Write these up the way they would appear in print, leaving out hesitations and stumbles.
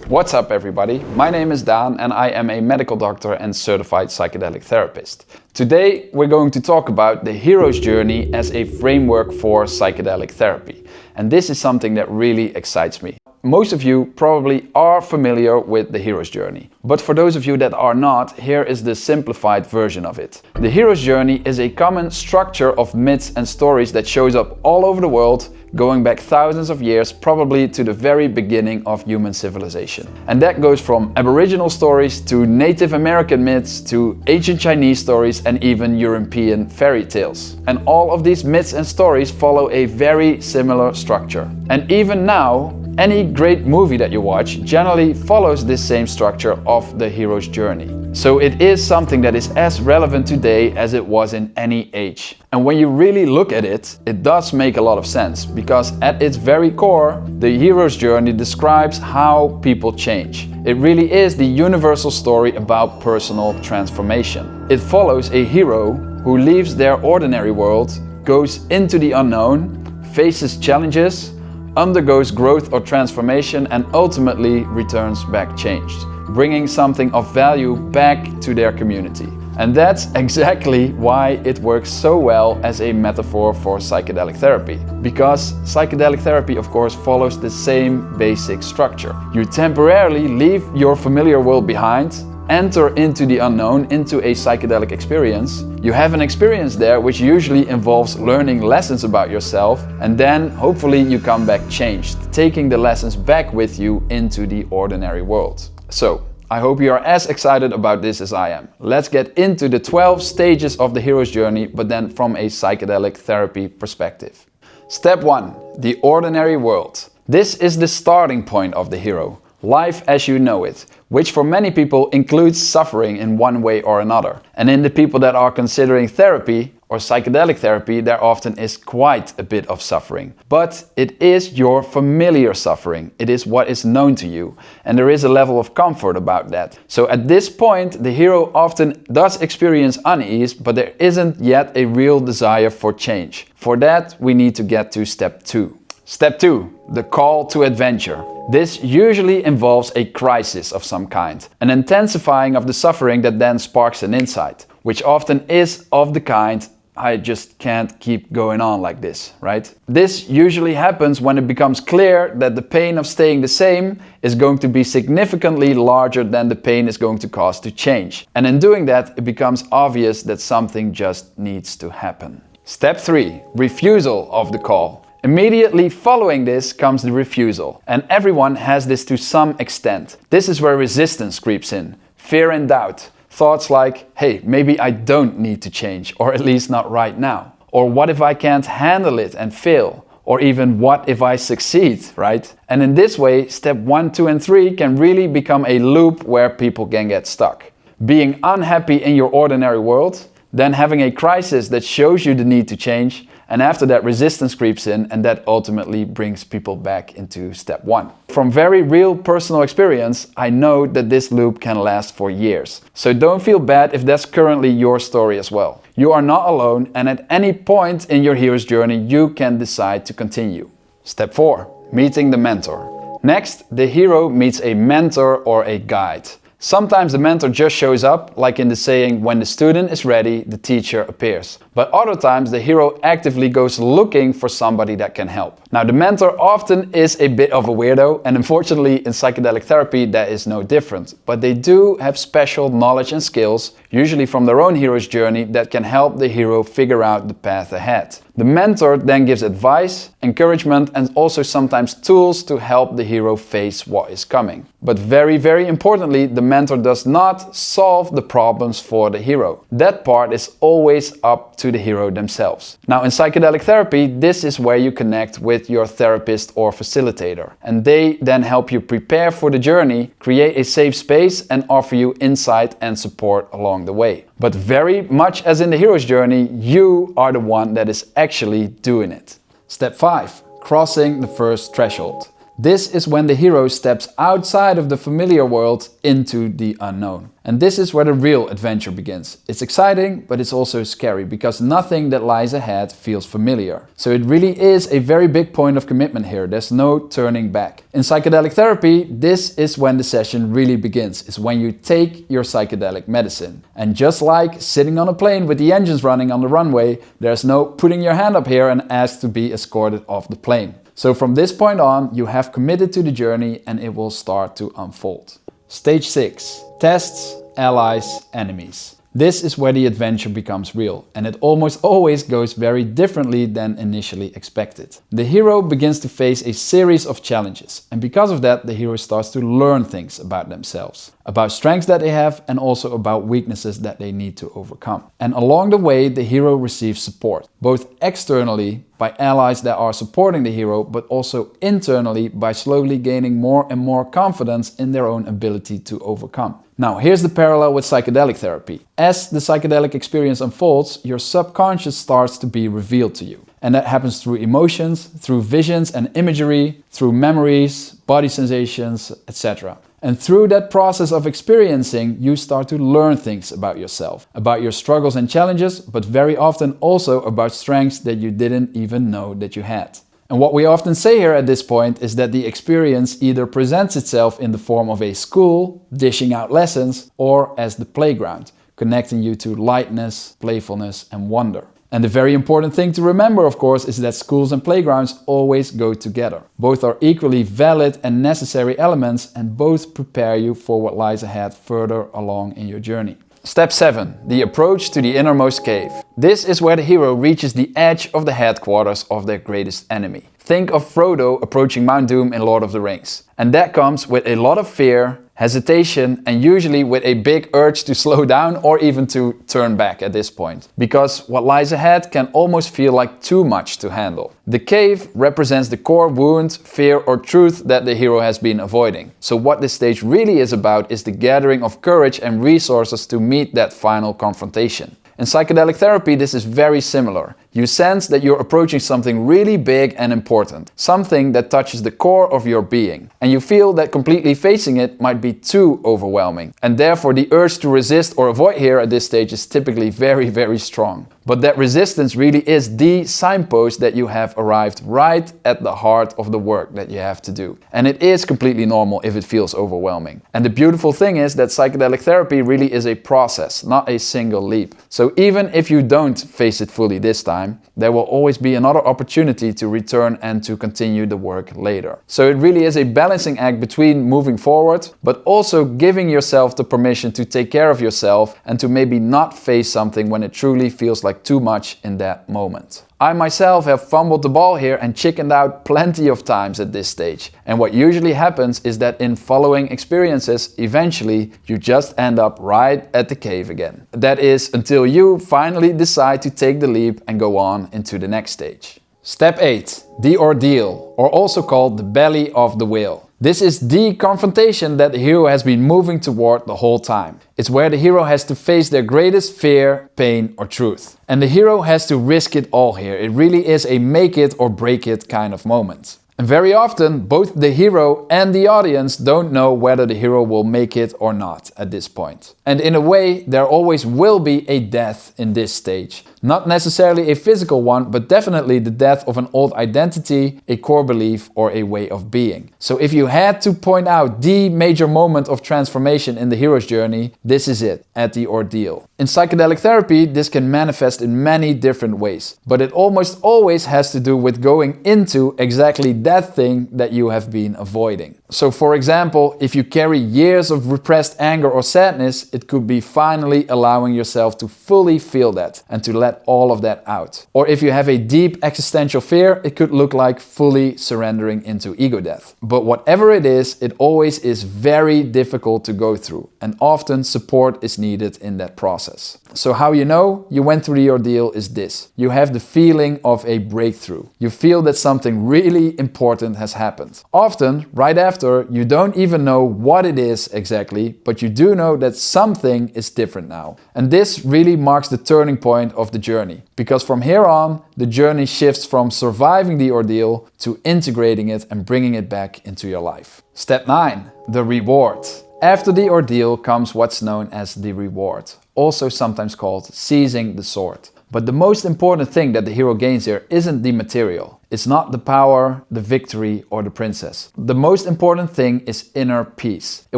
What's up everybody? My name is Daan and I am a medical doctor and certified psychedelic therapist. Today we're going to talk about the hero's journey as a framework for psychedelic therapy. And this is something that really excites me. Most of you probably are familiar with the hero's journey. But for those of you that are not, here is the simplified version of it. The hero's journey is a common structure of myths and stories that shows up all over the world, going back thousands of years, probably to the very beginning of human civilization. And that goes from Aboriginal stories to Native American myths to ancient Chinese stories and even European fairy tales. And all of these myths and stories follow a very similar structure. And even now, any great movie that you watch generally follows this same structure of the hero's journey. So it is something that is as relevant today as it was in any age. And when you really look at it, it does make a lot of sense, because at its very core, the hero's journey describes how people change. It really is the universal story about personal transformation. It follows a hero who leaves their ordinary world, goes into the unknown, faces challenges, undergoes growth or transformation, and ultimately returns back changed, bringing something of value back to their community. And that's exactly why it works so well as a metaphor for psychedelic therapy. Because psychedelic therapy, of course, follows the same basic structure. You temporarily leave your familiar world behind, enter into the unknown, into a psychedelic experience. You have an experience there which usually involves learning lessons about yourself, and then hopefully you come back changed, taking the lessons back with you into the ordinary world. So, I hope you are as excited about this as I am. Let's get into the 12 stages of the hero's journey, but then from a psychedelic therapy perspective. Step 1. The ordinary world. This is the starting point of the hero. Life as you know it, which for many people includes suffering in one way or another. And in the people that are considering therapy or psychedelic therapy, there often is quite a bit of suffering. But it is your familiar suffering. It is what is known to you. And there is a level of comfort about that. So at this point, the hero often does experience unease, but there isn't yet a real desire for change. For that, we need to get to step 2. Step 2. The call to adventure. This usually involves a crisis of some kind, an intensifying of the suffering that then sparks an insight, which often is of the kind, I just can't keep going on like this, right? This usually happens when it becomes clear that the pain of staying the same is going to be significantly larger than the pain is going to cause to change. And in doing that, it becomes obvious that something just needs to happen. Step 3. Refusal of the call. Immediately following this comes the refusal, and everyone has this to some extent. This is where resistance creeps in, fear and doubt. Thoughts like, hey, maybe I don't need to change, or at least not right now. Or what if I can't handle it and fail? Or even what if I succeed, right? And in this way, step 1, 2 and 3 can really become a loop where people can get stuck. Being unhappy in your ordinary world, then having a crisis that shows you the need to change, and after that resistance creeps in, and that ultimately brings people back into step 1. From very real personal experience, I know that this loop can last for years. So don't feel bad if that's currently your story as well. You are not alone, and at any point in your hero's journey, you can decide to continue. Step 4. Meeting the mentor. Next, the hero meets a mentor or a guide. Sometimes the mentor just shows up, like in the saying, when the student is ready, the teacher appears. But other times the hero actively goes looking for somebody that can help. Now the mentor often is a bit of a weirdo, and unfortunately in psychedelic therapy that is no different. But they do have special knowledge and skills, usually from their own hero's journey, that can help the hero figure out the path ahead. The mentor then gives advice, encouragement, and also sometimes tools to help the hero face what is coming. But very, very importantly, the mentor does not solve the problems for the hero. That part is always up to the hero themselves. Now in psychedelic therapy, this is where you connect with your therapist or facilitator. And they then help you prepare for the journey, create a safe space, and offer you insight and support along the way. But very much as in the hero's journey, you are the one that is actually doing it. Step 5. Crossing the first threshold. This is when the hero steps outside of the familiar world into the unknown. And this is where the real adventure begins. It's exciting, but it's also scary because nothing that lies ahead feels familiar. So it really is a very big point of commitment here. There's no turning back. In psychedelic therapy, this is when the session really begins. It's when you take your psychedelic medicine. And just like sitting on a plane with the engines running on the runway, there's no putting your hand up here and ask to be escorted off the plane. So from this point on, you have committed to the journey and it will start to unfold. Stage 6. Tests, allies, enemies. This is where the adventure becomes real, and it almost always goes very differently than initially expected. The hero begins to face a series of challenges, and because of that, the hero starts to learn things about themselves, about strengths that they have and also about weaknesses that they need to overcome. And along the way, the hero receives support, both externally by allies that are supporting the hero, but also internally by slowly gaining more and more confidence in their own ability to overcome. Now, here's the parallel with psychedelic therapy. As the psychedelic experience unfolds, your subconscious starts to be revealed to you. And that happens through emotions, through visions and imagery, through memories, body sensations, etc. And through that process of experiencing, you start to learn things about yourself, about your struggles and challenges, but very often also about strengths that you didn't even know that you had. And what we often say here at this point is that the experience either presents itself in the form of a school, dishing out lessons, or as the playground, connecting you to lightness, playfulness, and wonder. And the very important thing to remember, of course, is that schools and playgrounds always go together. Both are equally valid and necessary elements, and both prepare you for what lies ahead further along in your journey. Step 7. The approach to the innermost cave. This is where the hero reaches the edge of the headquarters of their greatest enemy. Think of Frodo approaching Mount Doom in Lord of the Rings. And that comes with a lot of fear, hesitation, and usually with a big urge to slow down or even to turn back at this point. Because what lies ahead can almost feel like too much to handle. The cave represents the core wound, fear, or truth that the hero has been avoiding. So what this stage really is about is the gathering of courage and resources to meet that final confrontation. In psychedelic therapy, this is very similar. You sense that you're approaching something really big and important, something that touches the core of your being. And you feel that completely facing it might be too overwhelming. And therefore the urge to resist or avoid here at this stage is typically very, very strong. But that resistance really is the signpost that you have arrived right at the heart of the work that you have to do. And it is completely normal if it feels overwhelming. And the beautiful thing is that psychedelic therapy really is a process, not a single leap. So even if you don't face it fully this time, there will always be another opportunity to return and to continue the work later. So it really is a balancing act between moving forward, but also giving yourself the permission to take care of yourself and to maybe not face something when it truly feels like too much in that moment. I myself have fumbled the ball here and chickened out plenty of times at this stage. And what usually happens is that in following experiences, eventually you just end up right at the cave again. That is until you finally decide to take the leap and go on into the next stage. Step 8. The Ordeal, or also called the belly of the whale. This is the confrontation that the hero has been moving toward the whole time. It's where the hero has to face their greatest fear, pain, or truth. And the hero has to risk it all here. It really is a make it or break it kind of moment. And very often, both the hero and the audience don't know whether the hero will make it or not at this point. And in a way, there always will be a death in this stage. Not necessarily a physical one, but definitely the death of an old identity, a core belief, or a way of being. So if you had to point out the major moment of transformation in the hero's journey, this is it, at the ordeal. In psychedelic therapy, this can manifest in many different ways, but it almost always has to do with going into exactly that thing that you have been avoiding. So for example, if you carry years of repressed anger or sadness, it could be finally allowing yourself to fully feel that and to let all of that out. Or if you have a deep existential fear, it could look like fully surrendering into ego death. But whatever it is, it always is very difficult to go through, and often support is needed in that process. So how you know you went through the ordeal is this. You have the feeling of a breakthrough. You feel that something really important has happened. Often, right after, you don't even know what it is exactly, but you do know that something is different now. And this really marks the turning point of the journey. Because from here on, the journey shifts from surviving the ordeal to integrating it and bringing it back into your life. Step 9. The reward. After the ordeal comes what's known as the reward, also sometimes called seizing the sword. But the most important thing that the hero gains here isn't the material. It's not the power, the victory, or the princess. The most important thing is inner peace. It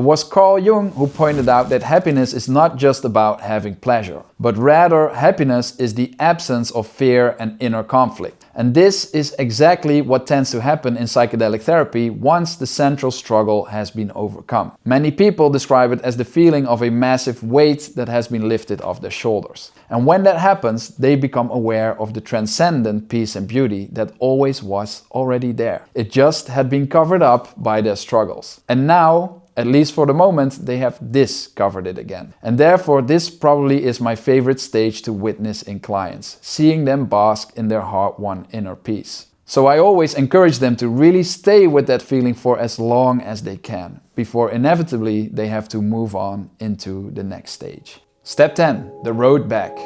was Carl Jung who pointed out that happiness is not just about having pleasure, but rather happiness is the absence of fear and inner conflict. And this is exactly what tends to happen in psychedelic therapy once the central struggle has been overcome. Many people describe it as the feeling of a massive weight that has been lifted off their shoulders. And when that happens, they become aware of the transcendent peace and beauty that always was already there. It just had been covered up by their struggles. And now, at least for the moment, they have discovered it again. And therefore, this probably is my favorite stage to witness in clients, seeing them bask in their hard-won inner peace. So I always encourage them to really stay with that feeling for as long as they can, before inevitably they have to move on into the next stage. Step 10. The road back.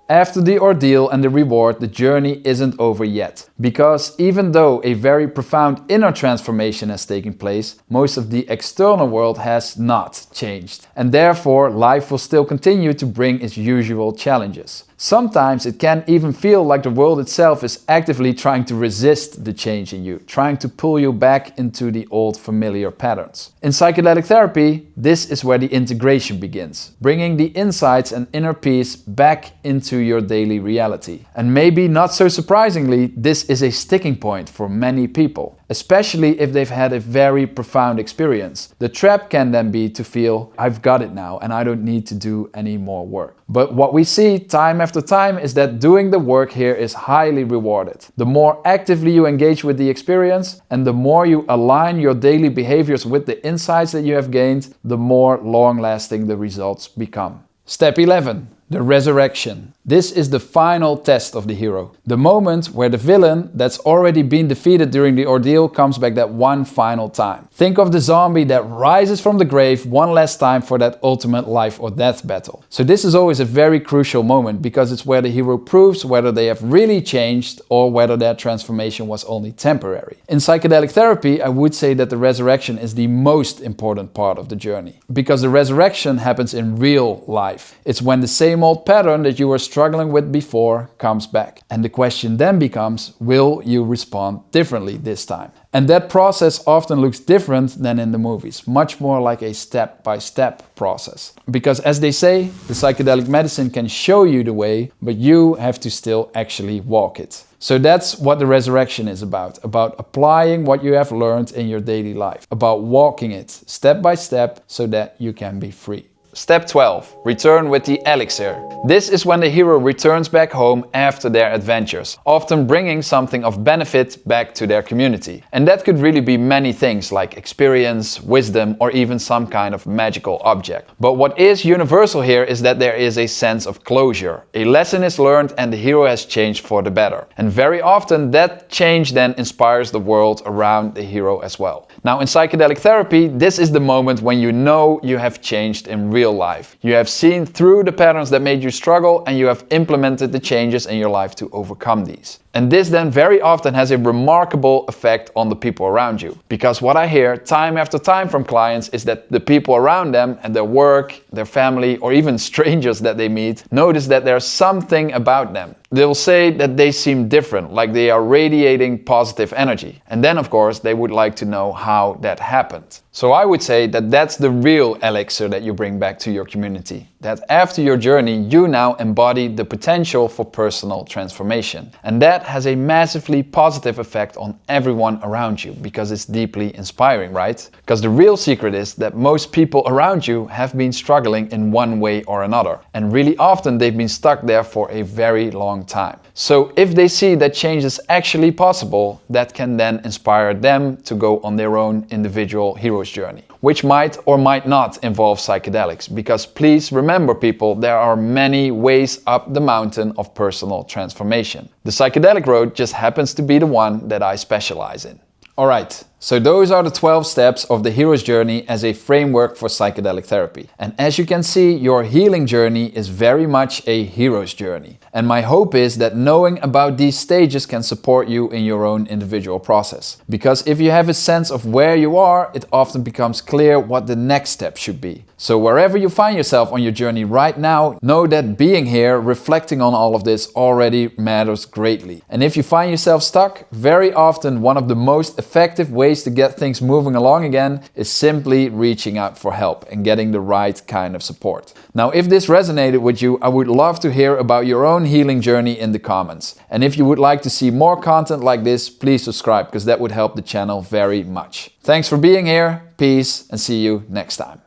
After the ordeal and the reward, the journey isn't over yet. Because even though a very profound inner transformation has taken place, most of the external world has not changed. And therefore, life will still continue to bring its usual challenges. Sometimes it can even feel like the world itself is actively trying to resist the change in you, trying to pull you back into the old familiar patterns. In psychedelic therapy, this is where the integration begins, bringing the insights and inner peace back into your daily reality. And maybe not so surprisingly, this is a sticking point for many people, especially if they've had a very profound experience. The trap can then be to feel, I've got it now and I don't need to do any more work. But what we see time after time is that doing the work here is highly rewarded. The more actively you engage with the experience and the more you align your daily behaviors with the insights that you have gained, the more long-lasting the results become. Step 11. The resurrection. This is the final test of the hero. The moment where the villain that's already been defeated during the ordeal comes back that one final time. Think of the zombie that rises from the grave one last time for that ultimate life or death battle. So this is always a very crucial moment because it's where the hero proves whether they have really changed or whether their transformation was only temporary. In psychedelic therapy, I would say that the resurrection is the most important part of the journey because the resurrection happens in real life. It's when the same old pattern that you were struggling with before comes back. And the question then becomes, will you respond differently this time? And that process often looks different than in the movies, much more like a step-by-step process. Because as they say, the psychedelic medicine can show you the way, but you have to still actually walk it. So that's what the resurrection is about applying what you have learned in your daily life, about walking it step by step so that you can be free. Step 12. Return with the Elixir. This is when the hero returns back home after their adventures, often bringing something of benefit back to their community. And that could really be many things like experience, wisdom, or even some kind of magical object. But what is universal here is that there is a sense of closure. A lesson is learned and the hero has changed for the better. And very often that change then inspires the world around the hero as well. Now in psychedelic therapy, this is the moment when you know you have changed in real life. You have seen through the patterns that made you struggle and you have implemented the changes in your life to overcome these. And this then very often has a remarkable effect on the people around you. Because what I hear time after time from clients is that the people around them and their work, their family, or even strangers that they meet, notice that there's something about them. They'll say that they seem different, like they are radiating positive energy. And then of course they would like to know how that happened. So I would say that that's the real elixir that you bring back to your community. That after your journey you now embody the potential for personal transformation. And that has a massively positive effect on everyone around you because it's deeply inspiring, right? Because the real secret is that most people around you have been struggling in one way or another. And really often they've been stuck there for a very long time. So if they see that change is actually possible, that can then inspire them to go on their own individual hero's journey, which might or might not involve psychedelics. Because please remember people, there are many ways up the mountain of personal transformation. The psychedelic road just happens to be the one that I specialize in. Alright, so those are the 12 steps of the hero's journey as a framework for psychedelic therapy. And as you can see, your healing journey is very much a hero's journey. And my hope is that knowing about these stages can support you in your own individual process. Because if you have a sense of where you are, it often becomes clear what the next step should be. So wherever you find yourself on your journey right now, know that being here, reflecting on all of this already matters greatly. And if you find yourself stuck, very often one of the most effective ways to get things moving along again is simply reaching out for help and getting the right kind of support. Now, if this resonated with you, I would love to hear about your own healing journey in the comments. And if you would like to see more content like this, please subscribe because that would help the channel very much. Thanks for being here, peace, and see you next time.